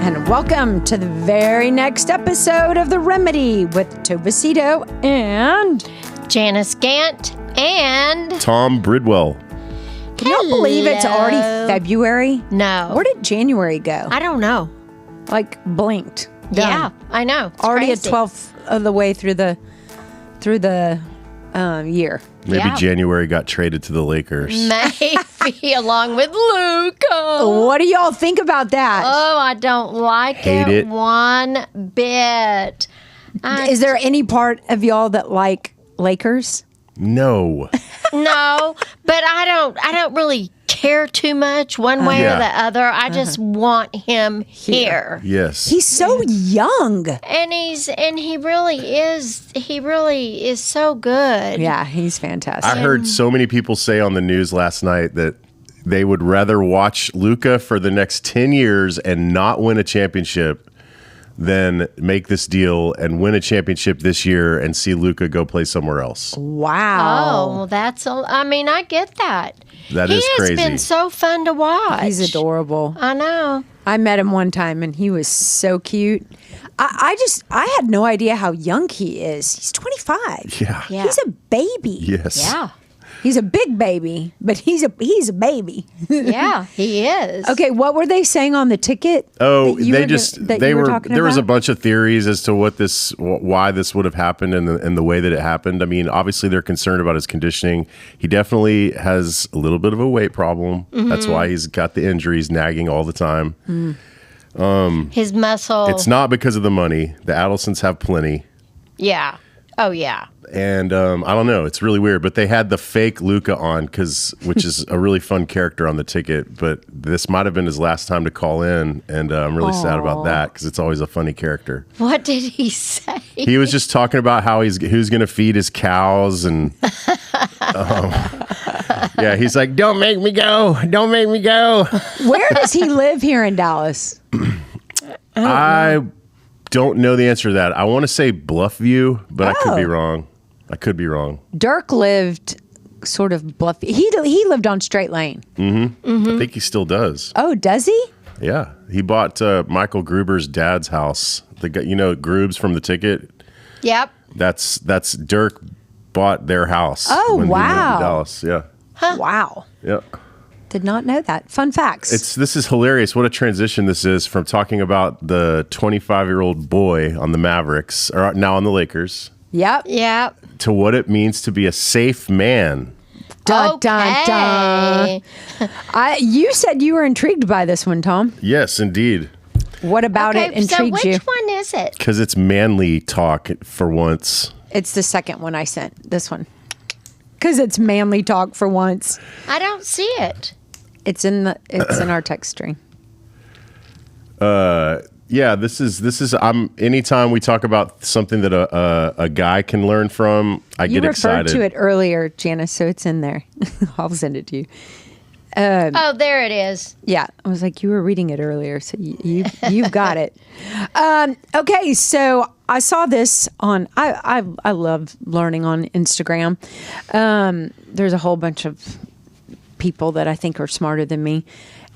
and welcome to the very next episode of The Remedy with Tova Sido and Janice Gaunt and Tom Bridwell. Can y'all believe it's already February? No. Where did January go? I don't know. Like blinked. Done. Yeah, I know. It's already crazy. a 12th of the way through the year. Maybe January got traded to the Lakers. Maybe along with Luca. What do y'all think about that? Oh, I don't like Hate it. one bit. Is there any part of y'all that like Lakers? No. No, but I don't really care too much one way or the other. I just want him here. Yes. He's so young. And he really is so good. Yeah, he's fantastic. I heard so many people say on the news last night that they would rather watch Luca for the next 10 years and not win a championship than make this deal and win a championship this year and see Luca go play somewhere else. Wow. Oh, well, I get that. That is crazy. He has been so fun to watch. He's adorable. I know. I met him one time and he was so cute. I had no idea how young he is. He's 25. Yeah. He's a baby. Yes. Yeah. He's a big baby, but he's a baby. Yeah, he is. Okay, what were they saying on the ticket? Oh, there was a bunch of theories as to why this would have happened and the way that it happened. I mean, obviously they're concerned about his conditioning. He definitely has a little bit of a weight problem. Mm-hmm. That's why he's got the injuries, nagging all the time. His muscle. It's not because of the money. The Adelsons have plenty. Yeah. Oh, yeah. And I don't know. It's really weird. But they had the fake Luca on, which is a really fun character on the ticket. But this might have been his last time to call in. And I'm really sad about that because it's always a funny character. What did he say? He was just talking about how who's going to feed his cows. And yeah, he's like, don't make me go. Don't make me go. Where does he live here in Dallas? I don't know the answer to that. I want to say Bluffview, but I could be wrong. Dirk lived sort of Bluff. He lived on Straight Lane. Mm-hmm. I think he still does. Oh, does he? Yeah, he bought Michael Gruber's dad's house. The guy, Grubes from the ticket. Yep. That's Dirk bought their house. Oh, when he moved wow. to Dallas. Yeah. Huh. Wow. Yeah. Did not know that. Fun facts. This is hilarious. What a transition this is from talking about the 25-year-old boy on the Mavericks, or now on the Lakers. Yep. Yep. To what it means to be a safe man. Dun, dun, dun. You said you were intrigued by this one, Tom. Yes, indeed. What about it intrigues you? So which one is it? Because it's manly talk for once. It's the second one I sent. This one. Because it's manly talk for once. I don't see it. It's in our text string. Yeah, this is. Anytime we talk about something that a guy can learn from, I get excited. You referred to it earlier, Janice, so it's in there. I'll send it to you. There it is. Yeah, I was like, you were reading it earlier, so you've got it. Okay, so I saw this on. I love learning on Instagram. There's a whole bunch of people that I think are smarter than me.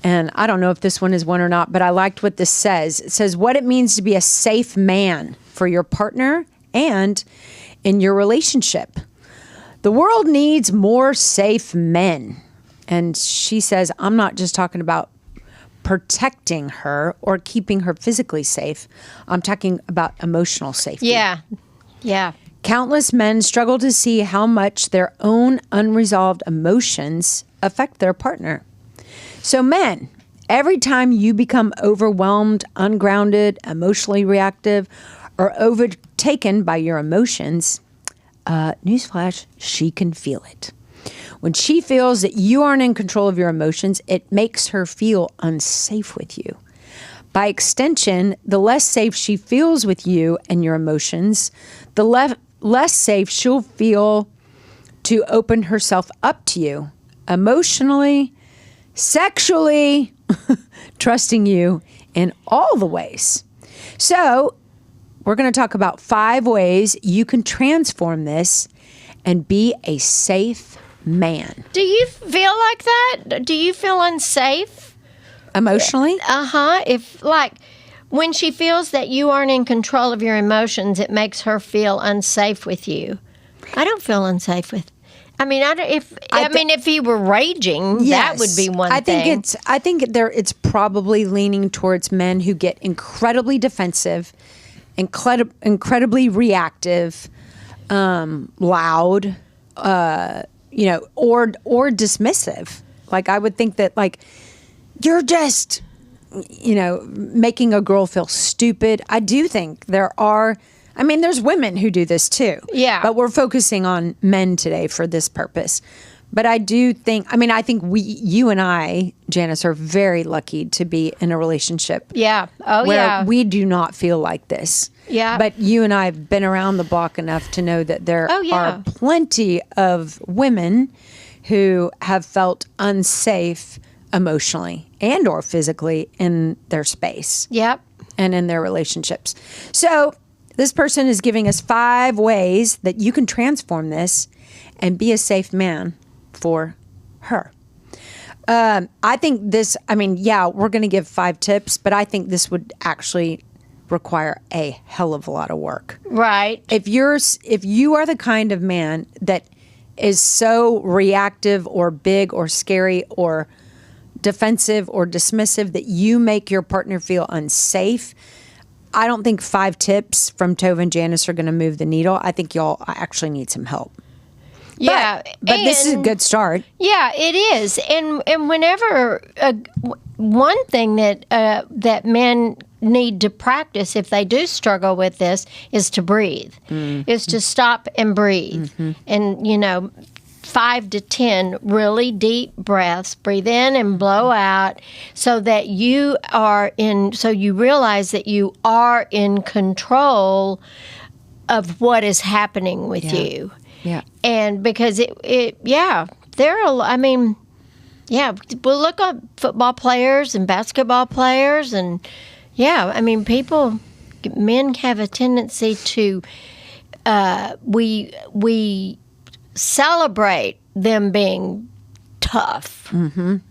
And I don't know if this one is one or not, but I liked what this says. It says what it means to be a safe man for your partner and in your relationship. The world needs more safe men. And she says, I'm not just talking about protecting her or keeping her physically safe. I'm talking about emotional safety. Yeah. Yeah. Countless men struggle to see how much their own unresolved emotions affect their partner. So men, every time you become overwhelmed, ungrounded, emotionally reactive, or overtaken by your emotions, newsflash, she can feel it. When she feels that you aren't in control of your emotions, it makes her feel unsafe with you. By extension, the less safe she feels with you and your emotions, the less safe she'll feel to open herself up to you emotionally, sexually, trusting you in all the ways. So we're going to talk about 5 ways you can transform this and be a safe man. Do you feel like that? Do you feel unsafe? Emotionally? If When she feels that you aren't in control of your emotions, it makes her feel unsafe with you. I don't feel unsafe with. I mean, if he were raging, that would be one thing. I think it's probably leaning towards men who get incredibly defensive, incredibly reactive, loud, or dismissive. Like, I would think that, like, you're just, making a girl feel stupid. I do think there's women who do this too. Yeah. But we're focusing on men today for this purpose. But I do think, I think you and I, Janice, are very lucky to be in a relationship. Yeah. Oh, where yeah. we do not feel like this. Yeah. But you and I have been around the block enough to know that there are plenty of women who have felt unsafe emotionally and or physically in their space. Yep. And in their relationships. So this person is giving us 5 ways that you can transform this and be a safe man for her. I think this, we're going to give 5 tips, but I think this would actually require a hell of a lot of work. Right. If you are the kind of man that is so reactive or big or scary or defensive or dismissive that you make your partner feel unsafe, I don't think 5 tips from Tova and Janice are going to move the needle. I think y'all actually need some help. Yeah, but this is a good start. Yeah, it is. And whenever one thing that men need to practice if they do struggle with this is to breathe. Is to stop and breathe. And 5 to 10 really deep breaths, breathe in and blow out, so that you realize that you are in control of what is happening with you. Yeah. And because we'll look at football players and basketball players, and men have a tendency to, we celebrate them being tough.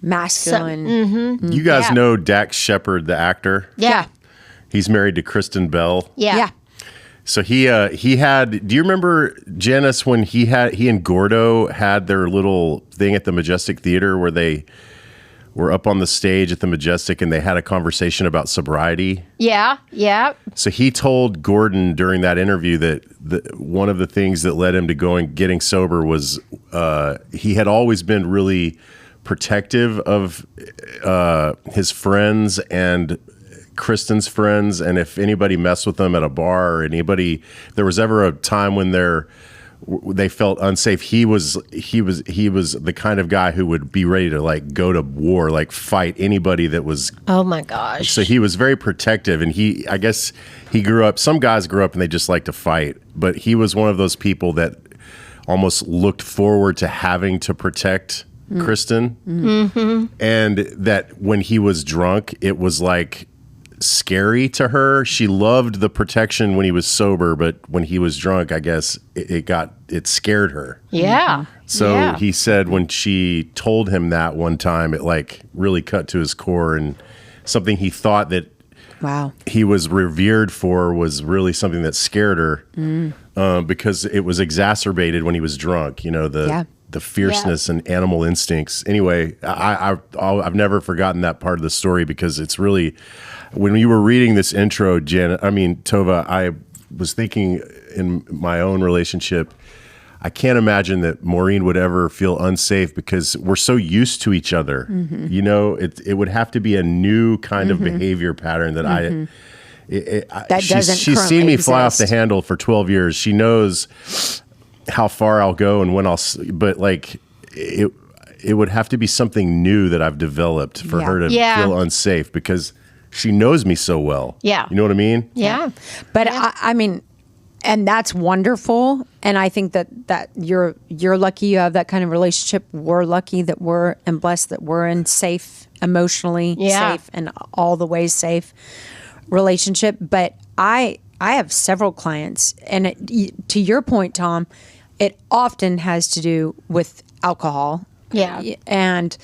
Masculine. You guys know Dax Shepard, the actor? Yeah. He's married to Kristen Bell. Yeah. So he had, do you remember, Janice, when he and Gordo had their little thing at the Majestic Theater where they were up on the stage at the Majestic and they had a conversation about sobriety? Yeah. So he told Gordon during that interview that one of the things that led him to getting sober was he had always been really protective of his friends and Kristen's friends, and if anybody messed with them at a bar or there was ever a time when they felt unsafe, he was the kind of guy who would be ready to like go to war, like fight anybody that was. Oh my gosh. So he was very protective, and I guess he grew up, some guys grew up and they just like to fight, but he was one of those people that almost looked forward to having to protect Kristen. And that when he was drunk, it was like scary to her. She loved the protection when he was sober, but when he was drunk, I guess it scared her. Yeah. So he said when she told him that one time, it like really cut to his core, and something he thought that he was revered for was really something that scared her because it was exacerbated when he was drunk. The fierceness and animal instincts. Anyway, I've never forgotten that part of the story, because it's really, when you were reading this intro, Tova, I was thinking in my own relationship, I can't imagine that Maureen would ever feel unsafe because we're so used to each other. It would have to be a new kind of behavior pattern that she's seen me fly off the handle for 12 years. She knows how far I'll go and when but like it would have to be something new that I've developed for her to feel unsafe, because she knows me so well. Yeah. You know what I mean? Yeah. But I mean, and that's wonderful. And I think that you're lucky you have that kind of relationship. We're lucky that we're and blessed that we're in safe, emotionally safe, and all the ways safe relationship. But I have several clients, and to your point, Tom, it often has to do with alcohol. Yeah. And,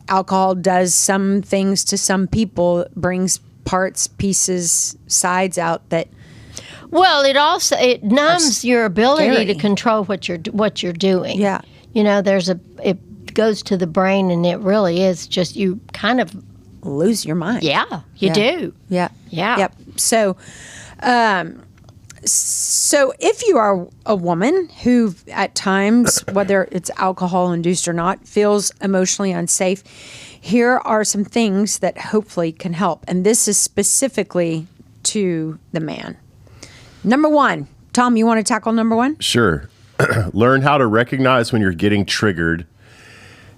alcohol does some things to some people, brings parts, pieces, sides out that Well, it numbs your ability scary. to control what you're doing. Yeah. You know, it goes to the brain, and it really is just you kind of lose your mind. you do. Yeah. Yeah. Yep. So if you are a woman who at times, whether it's alcohol induced or not, feels emotionally unsafe, here are some things that hopefully can help. And this is specifically to the man. Number one, Tom, you want to tackle number one? Sure. Learn how to recognize when you're getting triggered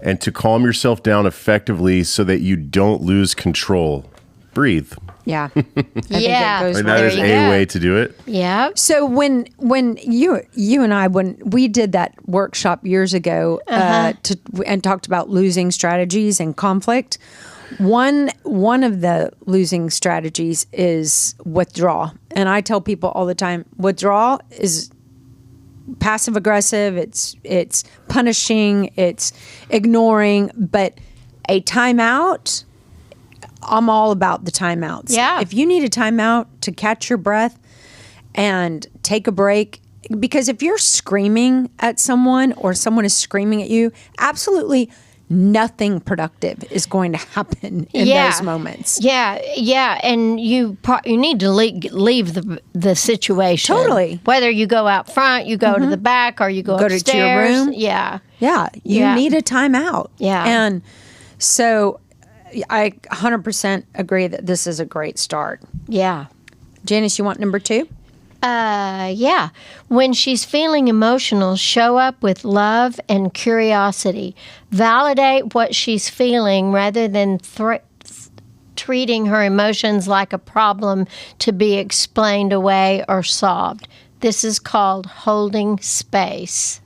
and to calm yourself down effectively so that you don't lose control. Breathe. Yeah. I think Yeah. it goes And right. that is you a go. way to do it. Yeah. So when you and I, when we did that workshop years ago and talked about losing strategies and conflict, one of the losing strategies is withdraw. And I tell people all the time, withdrawal is passive aggressive, it's punishing, it's ignoring, but a timeout, I'm all about the timeouts. Yeah. If you need a timeout to catch your breath and take a break, because if you're screaming at someone or someone is screaming at you, absolutely nothing productive is going to happen in those moments. Yeah, and you need to leave the situation. Totally. Whether you go out front, you go to the back, or you go to your upstairs. room. Yeah. Yeah, you Yeah. need a timeout. Yeah. And so I 100% agree that this is a great start. Yeah. Janice, you want number two? Yeah. When she's feeling emotional, show up with love and curiosity. Validate what she's feeling rather than treating her emotions like a problem to be explained away or solved. This is called holding space.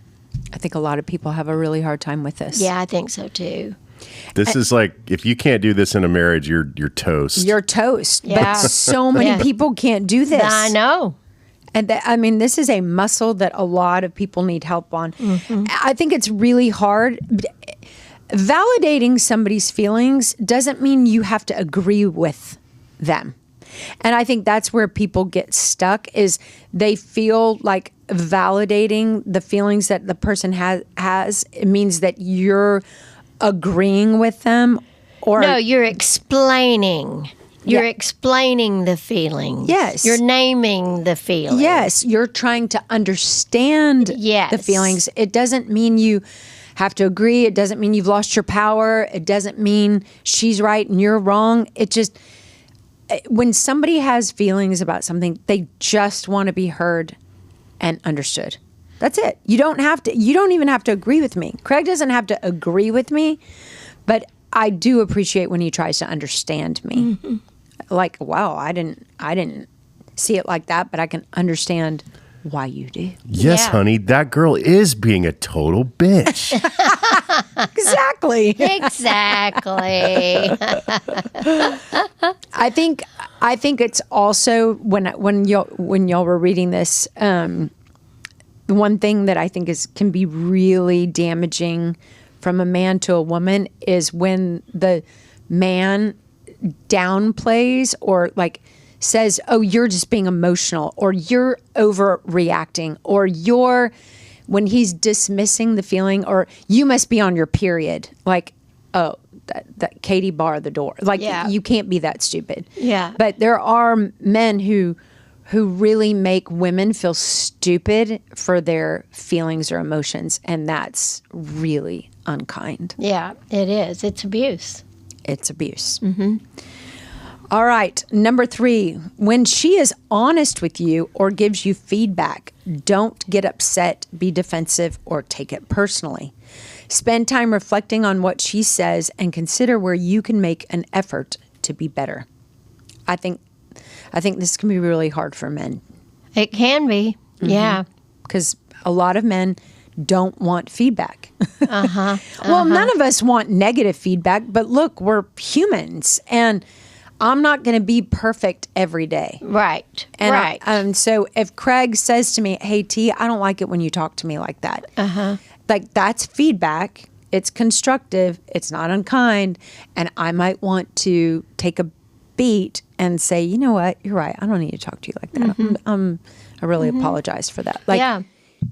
I think a lot of people have a really hard time with this. Yeah, I think so too. This is like, if you can't do this in a marriage, you're toast. You're toast. Yeah. But so many Yeah. people can't do this. I know. And this is a muscle that a lot of people need help on. Mm-hmm. I think it's really hard. Validating somebody's feelings doesn't mean you have to agree with them. And I think that's where people get stuck, is they feel like validating the feelings that the person has. It means that you're agreeing with them, or No, you're explaining. You're Yeah. explaining the feelings. Yes. You're naming the feelings. yes, you're trying to understand Yes. the feelings. It doesn't mean you have to agree. It doesn't mean you've lost your power. It doesn't mean she's right and you're wrong. It just, when somebody has feelings about something, they just want to be heard and understood. That's it. You don't even have to agree with me. Craig doesn't have to agree with me, but I do appreciate when he tries to understand me. Mm-hmm. Like, wow, I didn't see it like that, but I can understand why you do. Yes, Yeah. honey, that girl is being a total bitch. Exactly. Exactly. I think it's also when y'all were reading this, one thing that I think can be really damaging from a man to a woman is when the man downplays or like says, "Oh, you're just being emotional," or "You're overreacting," or when he's dismissing the feeling, or "You must be on your period." Like, oh, that Katie bar the door. Like, Yeah. you can't be that stupid. Yeah. But there are men who really make women feel stupid for their feelings or emotions, and that's really unkind. Yeah, it is. It's abuse. It's abuse. Mm-hmm. All right, number 3, when she is honest with you or gives you feedback, don't get upset, be defensive, or take it personally. Spend time reflecting on what she says and consider where you can make an effort to be better. I think this can be really hard for men, It can be. Mm-hmm. Yeah. because a lot of men don't want feedback. Well, none of us want negative feedback, but look, we're humans, and I'm not going to be perfect every day. Right. And right. So if Craig says to me, "Hey, T, I don't like it when you talk to me like that," like, that's feedback. It's constructive. It's not unkind, and I might want to take a beat and say, you know what, you're right. I don't need to talk to you like that. I really apologize for that. Like,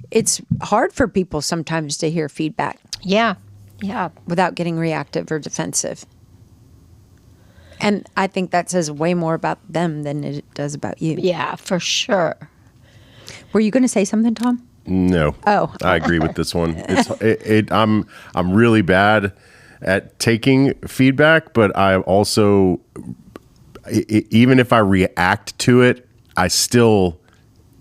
it's hard for people sometimes to hear feedback. Yeah. Without getting reactive or defensive. And I think that says way more about them than it does about you. Yeah, for sure. Were you going to say something, Tom? No. Oh. I agree with this one. I'm really bad at taking feedback, but I also, even if I react to it, I still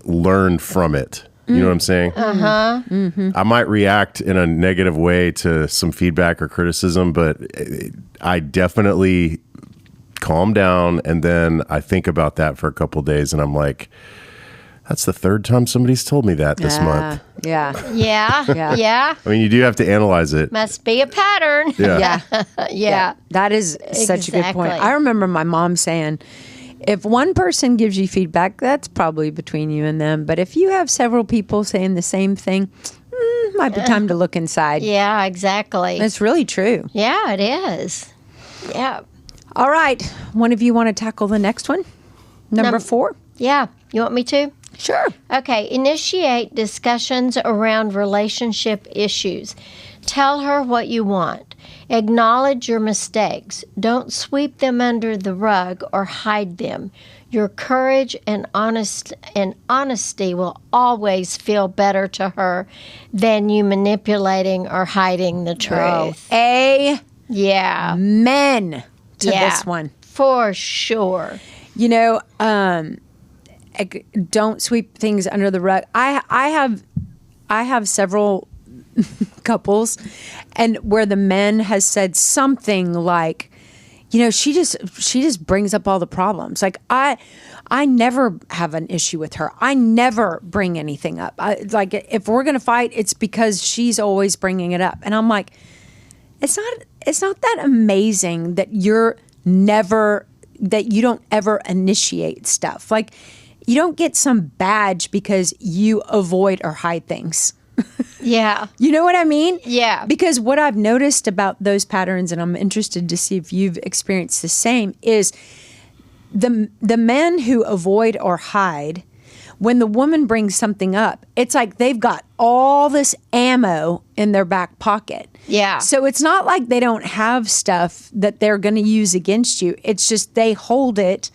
learn from it. You know what I'm saying? Uh-huh. Mm-hmm. I might react in a negative way to some feedback or criticism, but I definitely calm down, and then I think about that for a couple of days, and I'm like, that's the third time somebody's told me that this month. Yeah. Yeah. I mean, you do have to analyze it. Must be a pattern. Yeah. That is such a good point. Exactly. I remember my mom saying, if one person gives you feedback, that's probably between you and them. But if you have several people saying the same thing, might be time to look inside. Yeah, exactly. It's really true. Yeah, it is. Yeah. All right. One of you want to tackle the next one? Number 4? Yeah. You want me to? Sure. Okay. Initiate discussions around relationship issues. Tell her what you want. Acknowledge your mistakes. Don't sweep them under the rug or hide them. Your courage and honesty will always feel better to her than you manipulating or hiding the truth. Yeah. Amen to this one. For sure. You know, don't sweep things under the rug. I have several couples, and where the men has said something like, you know, she just brings up all the problems. Like I never have an issue with her. I never bring anything up. Like if we're gonna fight, it's because she's always bringing it up, and I'm like, it's not that amazing that you don't ever initiate stuff. Like you don't get some badge because you avoid or hide things. Yeah. You know what I mean? Yeah. Because what I've noticed about those patterns, and I'm interested to see if you've experienced the same, is the men who avoid or hide, when the woman brings something up, it's like they've got all this ammo in their back pocket. Yeah. So it's not like they don't have stuff that they're going to use against you. It's just they hold it.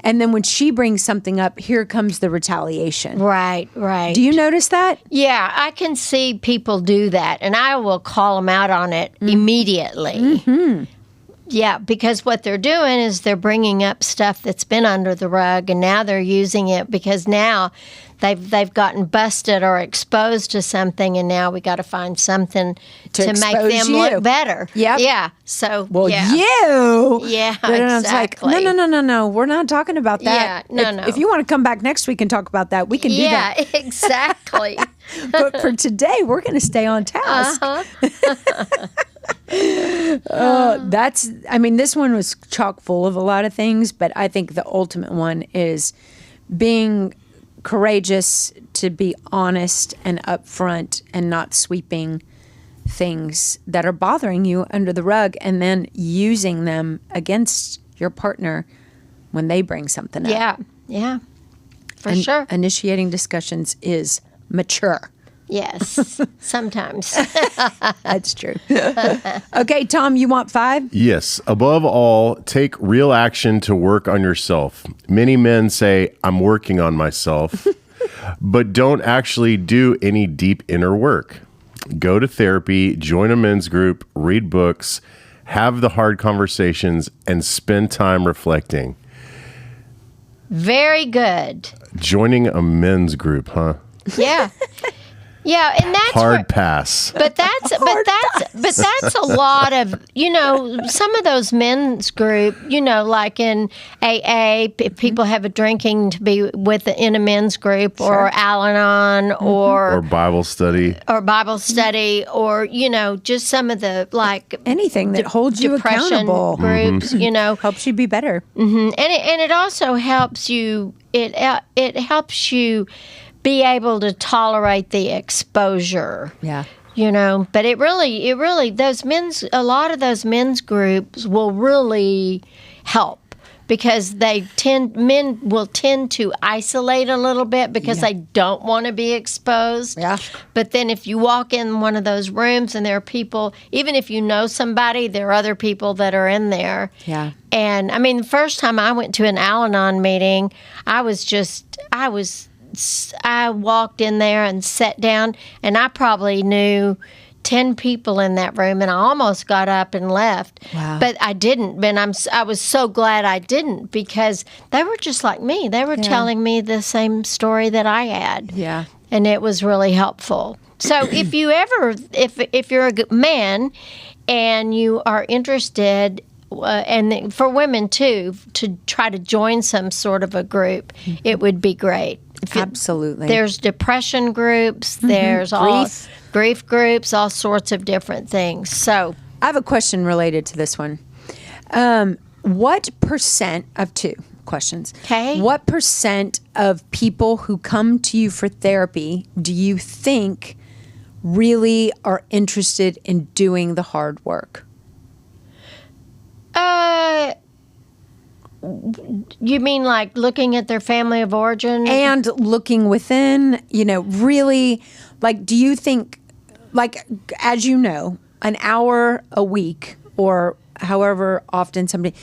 And then when she brings something up, here comes the retaliation. Right. Do you notice that? Yeah, I can see people do that, and I will call them out on it immediately. Mm-hmm. Yeah, because what they're doing is they're bringing up stuff that's been under the rug, and now they're using it because now they've gotten busted or exposed to something, and now we got to find something to make them look better. Yep. Yeah. So, well, yeah. Yeah, exactly. It's like, no, we're not talking about that. Yeah, no. If you want to come back next week and talk about that, we can do that. Yeah, exactly. But for today, we're going to stay on task. This one was chock full of a lot of things, but I think the ultimate one is being courageous to be honest and upfront and not sweeping things that are bothering you under the rug and then using them against your partner when they bring something up. Yeah, for sure. Initiating discussions is mature. Yes, sometimes. That's true. Okay, Tom, you want 5? Yes. Above all, take real action to work on yourself. Many men say, I'm working on myself, but don't actually do any deep inner work. Go to therapy, join a men's group, read books, have the hard conversations, and spend time reflecting. Very good. Joining a men's group, huh? Yeah. Yeah, and that's hard pass. But that's a lot of, some of those men's group, like in AA, people have a drinking to be in a men's group, or Al-Anon, or Bible study, or just some of the anything that holds you accountable groups, helps you be better. Mm-hmm. And it also helps you. It helps you be able to tolerate the exposure. Yeah. But it really, a lot of those men's groups will really help because men will tend to isolate a little bit because they don't want to be exposed. Yeah. But then if you walk in one of those rooms and there are people, even if you know somebody, there are other people that are in there. Yeah. And I mean, the first time I went to an Al-Anon meeting, I walked in there and sat down, and I probably knew 10 people in that room, and I almost got up and left. Wow. But I didn't. And I was so glad I didn't, because they were just like me. They were telling me the same story that I had. Yeah. And it was really helpful. So if you're a man and you are interested, and for women too, to try to join some sort of a group, it would be great. Absolutely. There's depression groups, there's grief groups, all sorts of different things. So I have a question related to this one. What percent of two questions? Okay. What percent of people who come to you for therapy do you think really are interested in doing the hard work? You mean like looking at their family of origin? And looking within, really, like, do you think, like, as you know, an hour a week or however often somebody,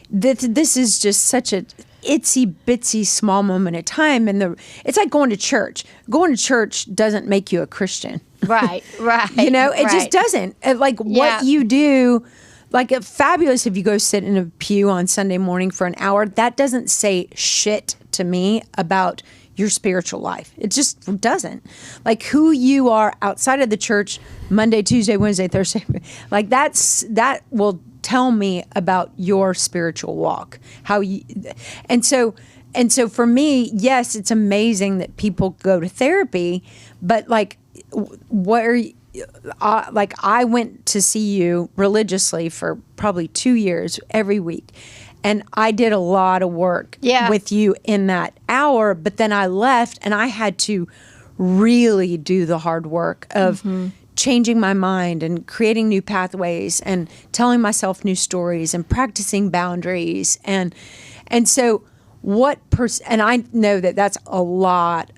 this is just such a itsy bitsy small moment of time. And it's like going to church. Going to church doesn't make you a Christian. Right. It just doesn't. Like what you do. Like, it's fabulous if you go sit in a pew on Sunday morning for an hour. That doesn't say shit to me about your spiritual life. It just doesn't. Like, who you are outside of the church, Monday, Tuesday, Wednesday, Thursday, like that will tell me about your spiritual walk. And so for me, yes, it's amazing that people go to therapy, but like, what are you? Like, I went to see you religiously for probably 2 years every week. And I did a lot of work with you in that hour, but then I left and I had to really do the hard work of changing my mind and creating new pathways and telling myself new stories and practicing boundaries. And so and I know that that's a lot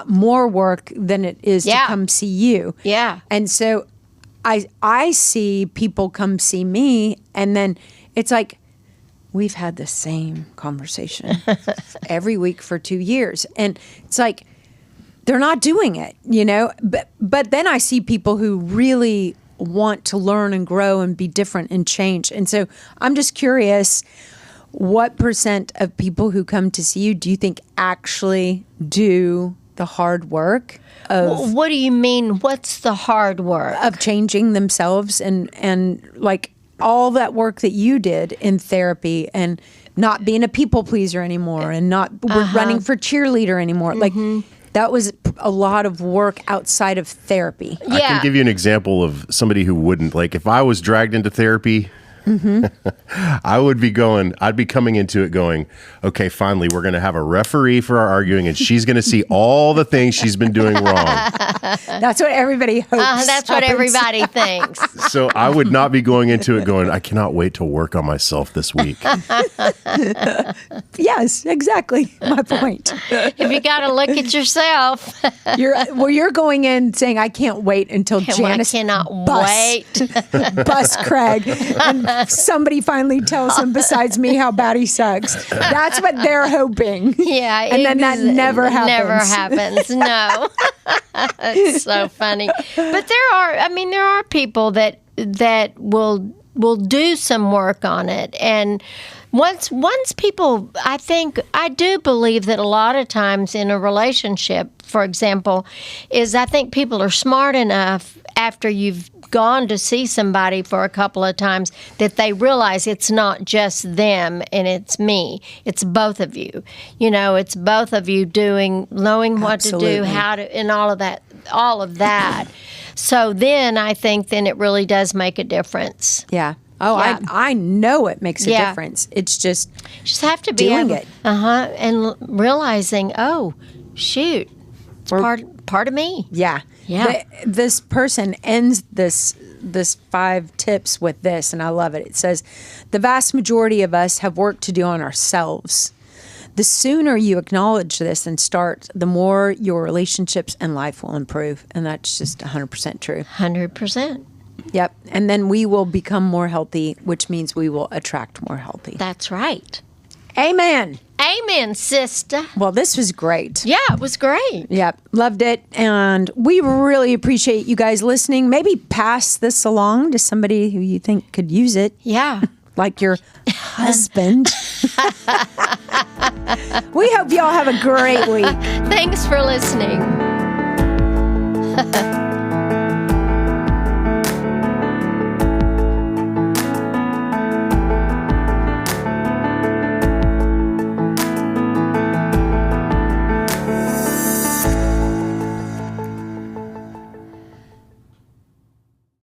more work than it is to come see you. Yeah. And so I see people come see me, and then it's like, we've had the same conversation every week for 2 years. And it's like, they're not doing it, But then I see people who really want to learn and grow and be different and change. And so I'm just curious, what percent of people who come to see you do you think actually do the hard work of... What do you mean? What's the hard work? Of changing themselves and like all that work that you did in therapy and not being a people pleaser anymore and not running for cheerleader anymore. Like, that was a lot of work outside of therapy. I can give you an example of somebody who wouldn't. Like, if I was dragged into therapy, I'd be coming into it going, okay, finally, we're going to have a referee for our arguing, and she's going to see all the things she's been doing wrong. That's what everybody hopes. That's what everybody thinks. So I would not be going into it going, I cannot wait to work on myself this week. Yes, exactly. My point. If you got to look at yourself. You're going in saying, I can't wait until Janice I cannot wait. Bust Craig. And somebody finally tells him besides me how bad he sucks. That's what they're hoping. Yeah. And then that never happens. Never happens. No. It's so funny. But there are people that will do some work on it. And once people, I do believe that a lot of times in a relationship, for example, I think people are smart enough after you've gone to see somebody for a couple of times that they realize it's not just them and it's me. It's both of you. It's both of you knowing what Absolutely. to do, how to, and all of that. So then I think it really does make a difference. Yeah. Oh, Yeah. I know it makes a difference. It's just have to be doing it. And realizing, oh, shoot, it's part of me. Yeah. Yeah. This person ends this this 5 tips with this, and I love it. It says, the vast majority of us have work to do on ourselves. The sooner you acknowledge this and start, the more your relationships and life will improve. And that's just 100% true. 100%. Yep. And then we will become more healthy, which means we will attract more healthy. That's right. Amen. Amen, sister. Well, this was great. Yeah, it was great. Yep. Loved it. And we really appreciate you guys listening. Maybe pass this along to somebody who you think could use it. Yeah. Like your husband. We hope y'all have a great week. Thanks for listening.